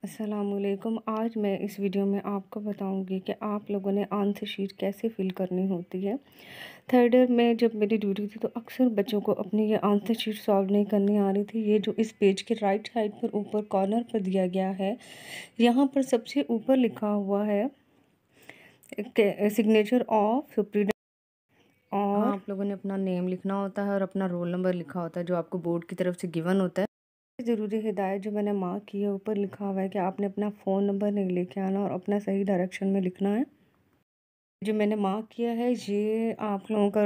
अस्सलामुअलैकुम। आज मैं इस वीडियो में आपको बताऊंगी कि आप लोगों ने आंसर शीट कैसे फिल करनी होती है। थर्ड ईयर में जब मेरी ड्यूटी थी तो अक्सर बच्चों को अपनी ये आंसर शीट सॉल्व नहीं करनी आ रही थी। ये जो इस पेज के राइट साइड पर ऊपर कॉर्नर पर दिया गया है, यहाँ पर सबसे ऊपर लिखा हुआ है सिग्नेचर ऑफ सुप्रीडेंट, और आप लोगों ने अपना नेम लिखना होता है और अपना रोल नंबर लिखा होता है जो आपको बोर्ड की तरफ से गिवन होता है। ज़रूरी हिदायत जो मैंने मार्क की है, ऊपर लिखा हुआ है कि आपने अपना फ़ोन नंबर नहीं लेके आना और अपना सही डायरेक्शन में लिखना है। जो मैंने मार्क किया है ये आप लोगों का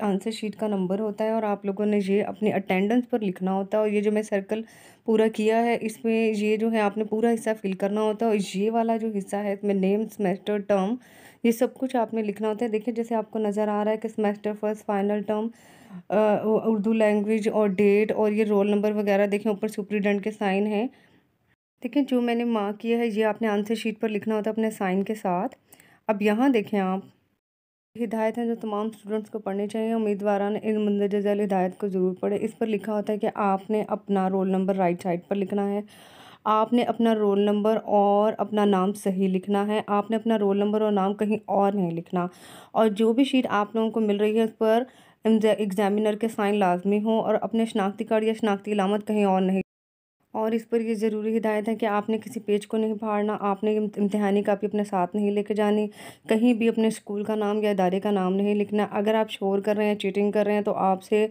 आंसर शीट का नंबर होता है और आप लोगों ने ये अपनी अटेंडेंस पर लिखना होता है। और ये जो मैं सर्कल पूरा किया है इसमें ये जो है आपने पूरा हिस्सा फिल करना होता है। और ये वाला जो हिस्सा है इसमें नेम, सेमेस्टर, टर्म, ये सब कुछ आपने लिखना होता है। देखिए जैसे आपको नज़र आ रहा है कि semester first, final term, Urdu language और डेट, और ये रोल नंबर वगैरह देखें ऊपर सुप्रीडेंट के साइन हैं। देखिए जो मैंने मार्क किया है ये आपने आंसर शीट पर लिखना होता है अपने साइन के साथ। अब यहाँ देखें आप, हिदायत हैं जो तमाम स्टूडेंट्स को पढ़नी चाहिए। उम्मीदवारान इन मंदरजा झैल हिदायत को ज़रूर पढ़े। इस पर लिखा होता है कि आपने अपना रोल नंबर राइट साइड पर लिखना है, आपने अपना रोल नंबर और अपना नाम सही लिखना है, आपने अपना रोल नंबर और नाम कहीं और नहीं लिखना। और जो भी शीट आप लोगों को मिल रही है उस पर एग्जामिनर के साइन लाजमी हो और अपने शनाख्ती कार्ड या शनाख्ती अलामत कहीं और नहीं। और इस पर ये ज़रूरी हिदायत है कि आपने किसी पेज को नहीं फाड़ना, आपने इम्तिहानी कापी अपने साथ नहीं लेके जानी, कहीं भी अपने स्कूल का नाम या इदारे का नाम नहीं लिखना। अगर आप शोर कर रहे हैं, चीटिंग कर रहे हैं तो आपसे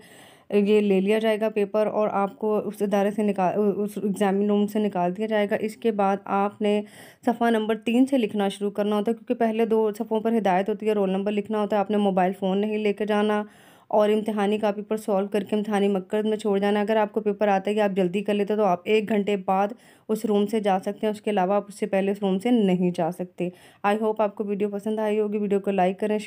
ये ले लिया जाएगा पेपर और आपको उस इदारे से उस एग्ज़ामिन रूम से निकाल दिया जाएगा। इसके बाद आपने सफ़ा नंबर 3 से लिखना शुरू करना होता है, क्योंकि पहले 2 सफ़ों पर हिदायत होती है, रोल नंबर लिखना होता है, आपने मोबाइल फ़ोन नहीं लेके जाना और इम्तिहानी कापी पर सॉल्व करके इम्तिहानी मकतब में छोड़ जाना। अगर आपको पेपर आता है कि आप जल्दी कर लेते हो तो आप 1 घंटे बाद उस रूम से जा सकते हैं, उसके अलावा आप उससे पहले उस रूम से नहीं जा सकते। आई होप आपको वीडियो पसंद आई होगी। वीडियो को लाइक करें,